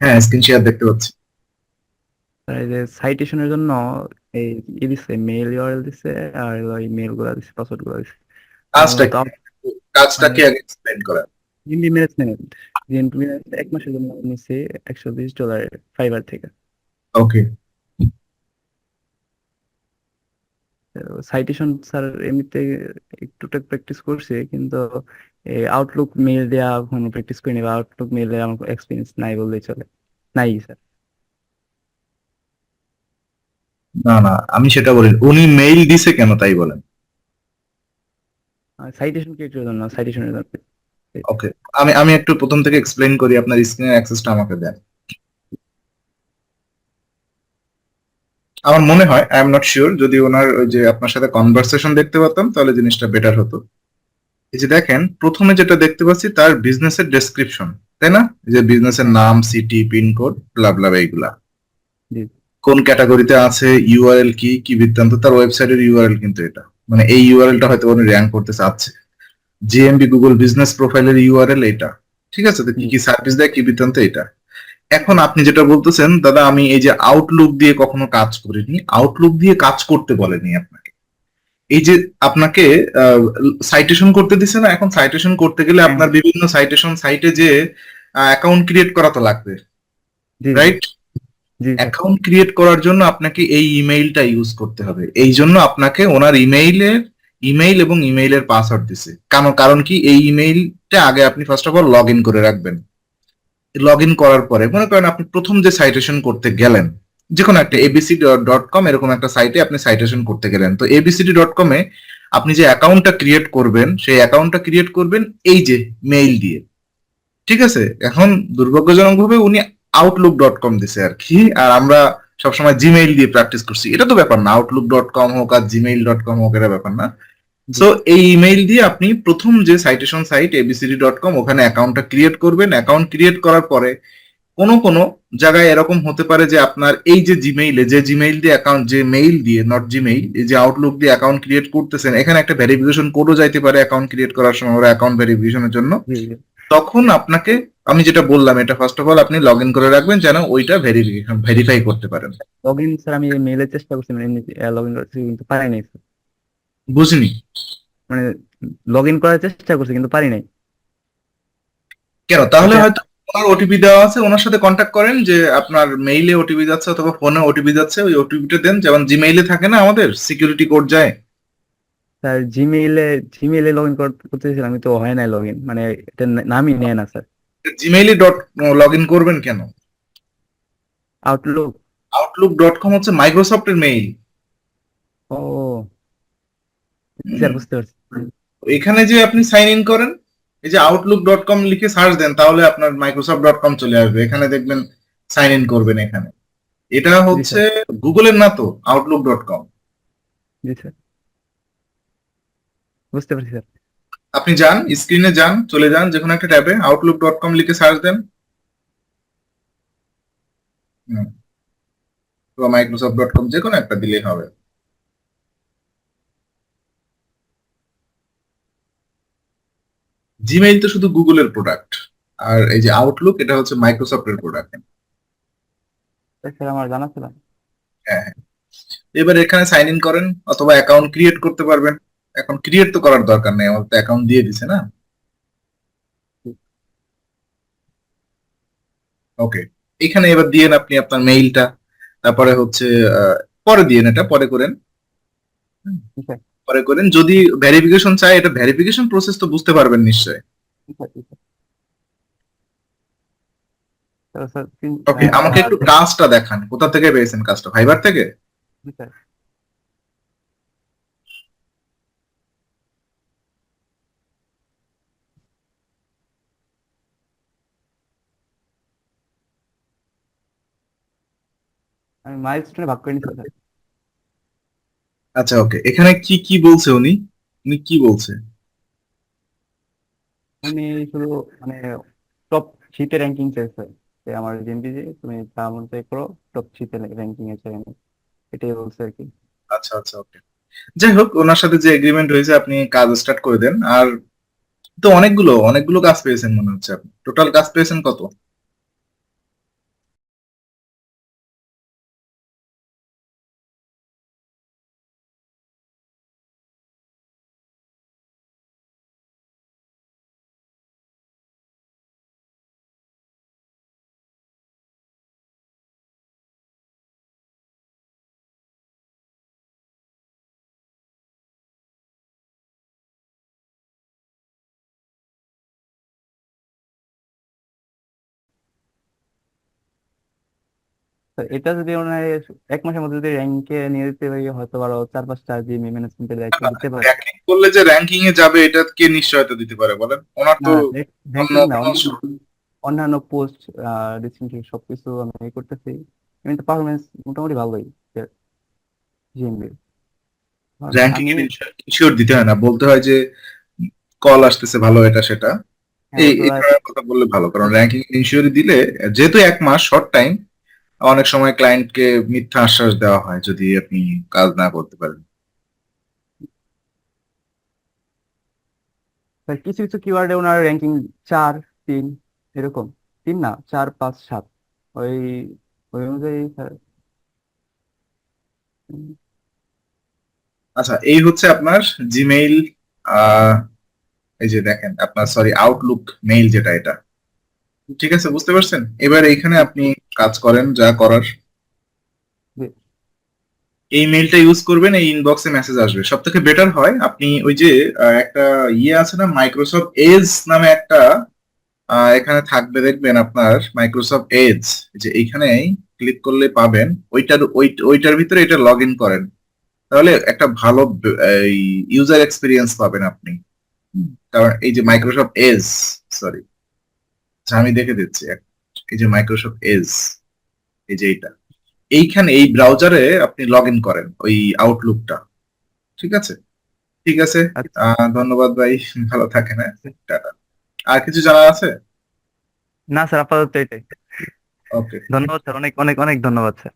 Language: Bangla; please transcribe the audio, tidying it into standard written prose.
হ্যাঁ, স্ক্রিন শেয়ার দেখতে পাচ্ছি। আর এই যে সাইটেশনের জন্য এই দিচ্ছে, মেইল ইউআরএল দিচ্ছে, আর ওই মেইল গুলা দিচ্ছে, পাসওয়ার্ড গুলা দিচ্ছে। কাজটা কি, কাজটা মানে কি আগে এক্সপ্লেইন করেন। জিএমপি ম্যানেজমেন্ট, জিএমপি ম্যানেজমেন্ট 1 মাসের জন্য নিচ্ছে $120 ফাইবার থেকে। ওকে। সাইটেশন স্যার এমনিতে একটু প্র্যাকটিস করছি, কিন্তু আউটলুক মেইল দেওয়া কোনো প্র্যাকটিস করিনি, বা আউটলুক মেইল দেওয়া আমার এক্সপিরিয়েন্স নাই বললেই চলে। নাই স্যার। না না, আমি সেটা বলি, উনি মেইল দিছে কেন তাই বলেন। সাইটেশন ক্রিয়েটের জন্য, সাইটেশনের জন্য। ওকে, আমি আমি একটু প্রথম থেকে এক্সপ্লেইন করি, আপনার স্ক্রিনের অ্যাক্সেসটা আমাকে দেন। আমার মনে হয়, আই এম নট শিওর, যদি ওনার ওই যে আপনার সাথে কনভারসেশন দেখতে পারতাম তাহলে জিনিসটা বেটার হতো। এই যে দেখেন, প্রথমে যেটা দেখতে পাচ্ছি তার বিজনেসের ডেসক্রিপশন, তাই না? এই যে বিজনেসের হ্যাঁ। নাম, সিটি, পিনকোড, ব্লা ব্লা এইগুলা, জি। কোন ক্যাটাগরিতে আছে, ইউআরএল কি কি বৃত্তান্ত, তার ওয়েবসাইটের ইউআরএল কিন্তু এটা, মানে এই ইউআরএলটা হয়তো উনি র্যাঙ্ক করতে চাচ্ছে। জিএমবি গুগল বিজনেস প্রোফাইলের ইউআরএল এটা, ঠিক আছে? তো কি জি। কি সার্ভিস দেয়, কি বৃত্তান্ত, এটা। এখন আপনি যেটা বলতেছেন, দাদা আমি এই যে আউটলুক দিয়ে কখনো কাজ করিনি, আউটলুক দিয়ে কাজ করতে বলেনি আপনাকে। এই যে আপনাকে সাইটেশন করতে দিছে না, এখন সাইটেশন করতে গেলে হ্যাঁ। আপনার বিভিন্ন সাইটেশন সাইটে যে অ্যাকাউন্ট ক্রিয়েট করা তো লাগবে, জি জি। রাইট? জি স্যার। অ্যাকাউন্ট ক্রিয়েট করার জন্য আপনাকে এই ইমেইলটা ইউজ করতে হবে, এই জন্য আপনাকে ওনার ইমেইল এবং ইমেইলের পাসওয়ার্ড দিছে। কারণ কারণ কি, এই ইমেইলটা আগে আপনি first of all log in করে রাখবেন। লগ ইন করার পরে মনে করেন আপনি প্রথম যে সাইটেশন করতে গেলেন, যে কোনো একটা abcd.com এরকম একটা সাইটে আপনি সাইটেশন করতে গেলেন, তো abcd.com এ আপনি যে অ্যাকাউন্টটা ক্রিয়েট করবেন, সেই অ্যাকাউন্টটা ক্রিয়েট করবেন এই যে মেইল দিয়ে, ঠিক আছে? এখন দুর্ভাগ্যজনক ভাবে উনি আউটলুক.com দিছে আর কি, আর আমরা সবসময় জিমেইল দিয়ে প্র্যাকটিস করছি। এটা তো ব্যাপার না, আউটলুক.com হোক আর জিমেইল.com হোক, এটা ব্যাপার না। জি। সো এই ইমেইল দিয়ে আপনি প্রথম যে সাইটেশন সাইট abcd.com, ওখানে অ্যাকাউন্টটা ক্রিয়েট করবেন। অ্যাকাউন্ট ক্রিয়েট করার পরে কোনো কোনো জায়গায় এরকম হতে পারে যে আপনার এই যে জিমেইলে, যে জিমেইল দিয়ে অ্যাকাউন্ট, যে মেইল দিয়ে, নট জিমেইল, এই যে আউটলুক দিয়ে অ্যাকাউন্ট ক্রিয়েট করতেছেন, এখানে একটা ভেরিফিকেশন কোডও যাইতে পারে অ্যাকাউন্ট ক্রিয়েট করার সময়, ওরা অ্যাকাউন্ট ভেরিফিকেশনের জন্য। জি জি। তখন আপনাকে, আমি যেটা বললাম, এটা ফার্স্ট অফ অল আপনি লগ ইন করে রাখবেন যেন ওইটা ভেরিফাই করতে পারেন। লগ ইন স্যার আমি মেইলের চেষ্টা করছি, মানে এমনি লগ ইন করছি কিন্তু পারি নাই স্যার। বুঝনি? মানে লগ ইন করার চেষ্টা করছি কিন্তু পারি নাই। কেন? তাহলে এটা হয়তো ওনার ওটিপি দেওয়া আছে, ওনার সাথে কন্ট্যাক্ট করেন যে আপনার মেইলে ওটিপি যাচ্ছে অথবা ফোনে ওটিপি যাচ্ছে, ওই ওটিপিটা দেন, যেমন জিমেইলে থাকে না আমাদের সিকিউরিটি কোড যায়। স্যার জিমেইলে লগ ইন করতে চাইছিলাম, আমি তো হয় নাই লগ ইন, মানে এটা নামই নেয় না স্যার। জিমেইলে লগ ইন করবেন কেন? আউটলুক। আউটলুক.com হচ্ছে মাইক্রোসফটের মেইল। ও স্যার, বুঝতে পারছি। এখানে যে আপনি সাইন ইন করেন, এই যে আউটলুক.com লিখে সার্চ দেন, তাহলে আপনার মাইক্রোসফট.com চলে আসবে, এখানে দেখবেন সাইন ইন করবেন এখানে। এটা জি হচ্ছে স্যার। গুগলের না তো, আউটলুক.com। জি স্যার, বুঝতে পারছি স্যার। আপনি যান, স্ক্রিনে যান, চলে যান যে কোনো একটা ট্যাবে, আউটলুক.com লিখে সার্চ দেন, বা মাইক্রোসফট.com, যে কোনো একটা দিলেই হবে। জিমেইল তো শুধু গুগলের প্রোডাক্ট, আর এই যে আউটলুক, এটা হচ্ছে মাইক্রোসফটের প্রোডাক্ট। স্যার আমার জানা ছিল না। হ্যাঁ হ্যাঁ। এবার এখানে সাইন ইন করেন অথবা অ্যাকাউন্ট ক্রিয়েট করতে পারবেন। এখন ক্রিয়েট তো করার দরকার নেই, আমার তো অ্যাকাউন্ট দিয়ে দিছে না। ওকে, এখানে এবার দিয়েন আপনি আপনার মেইলটা, তারপরে হচ্ছে পরে দিয়েন, এটা পরে করেন। হুম, জি স্যার। পরে করেন। যদি ভেরিফিকেশন চাই, এটা ভেরিফিকেশন প্রসেস তো বুঝতে পারবেন নিশ্চয়ই। জি স্যার। জি স্যার। স্যার স্যার ওকে, আমাকে একটু কাজটা দেখান, কোথা থেকে পেয়েছেন কাজটা, ফাইবার থেকে? জি স্যার। আমি মাইলস্টোনে ভাগ করে নিচ্ছি স্যার। আচ্ছা, ওকে, এখানে কি কি বলছে উনি, উনি কি বলছে? উনি শুধু মানে টপ শীতে র্যাঙ্কিং চাইছে, যে আমার জিএমপি যে তুমি তার মধ্যে করো, টপ শীতে র্যাঙ্কিং এ চাই আমি, এটাই বলছে আর কি। আচ্ছা আচ্ছা, ওকে। যাই হোক, ওনার সাথে যে এগ্রিমেন্ট হয়েছে আপনি কাজ স্টার্ট করে দেন। আর তো অনেকগুলো অনেকগুলো কাজ পেয়েছেন মনে হচ্ছে, আপনি টোটাল কাজ পেয়েছেন কত? তো এটা যদি ওনার 1 মাসের মধ্যে যদি র্যাঙ্কে নিয়ে দিতে পারি, হয়তো আরো 4-5টা জিএমই ম্যানেজমেন্টের দায়িত্ব দিতে পারে। র্যাঙ্কিং করলে যে র্যাঙ্কিং এ যাবে এটা কে নিশ্চয়তা দিতে পারে বলেন? ওনার না তো অন্য র্যাঙ্কিং না, কোনো অন্যান্য পোস্ট রিসেন্টলি সবকিছু আমি করতেছি, আমি তো পারফরমেন্স মোটামুটি ভালোই জিএমবি। র্যাঙ্কিং আমি এর ইনশিওর দিতে হয় না, বলতে হয় যে কল আসতেছে ভালো এটা সেটা। হ্যাঁ এই এই অথবা ধরনের কথা বললে ভালো, কারণ র্যাঙ্কিং ইনশিওর দিলে যেহেতু 1 মাস শর্ট টাইম, অনেক সময় ক্লায়েন্টকে মিথ্যা আশ্বাস দেওয়া হয় যদি আপনি কাজ না করতে পারেন। কিছু কিছু কিওয়ার্ডে ওনার র্যাঙ্কিং 4-3 এরকম, 3 না 4-5-7, ওই ওই অনুযায়ী স্যার। আচ্ছা, এই হচ্ছে আপনার জিমেইল। আহ এই যে দেখেন আপনার, সরি, আউটলুক মেইল যেটা, এটা ঠিক আছে, বুঝতে পারছেন? এবার এইখানে আপনি কাজ করেন যা করার। এই মেইলটা ইউজ করবেন, এই ইনবক্সে মেসেজ আসবে। সব থেকে বেটার হয় আপনি ওই যে একটা ইয়ে আছে না, মাইক্রোসফট এজ নামে একটা এখানে থাকবে, দেখবেন আপনার মাইক্রোসফট এজ, যে এইখানেই ক্লিক করলে পাবেন। ওইটার ভিতরে এটা লগ ইন করেন, তাহলে একটা ভালো ইউজার এক্সপিরিয়েন্স পাবেন আপনি। কারণ এই যে মাইক্রোসফট এজ, সরি, আমি দেখে দিচ্ছি এই যে মাইক্রোসফট এজ, এই যে এইখানে এই ব্রাউজারে আপনি লগ ইন করেন ওই আউটলুকটা। ঠিক আছে? ঠিক আছে। আচ্ছা, ধন্যবাদ ভাই, ভালো থাকেন, হ্যাঁ, টাটা। আর কিছু জানা আছে? না স্যার আপাতত এটাই। ওকে। ধন্যবাদ স্যার, অনেক অনেক অনেক ধন্যবাদ স্যার।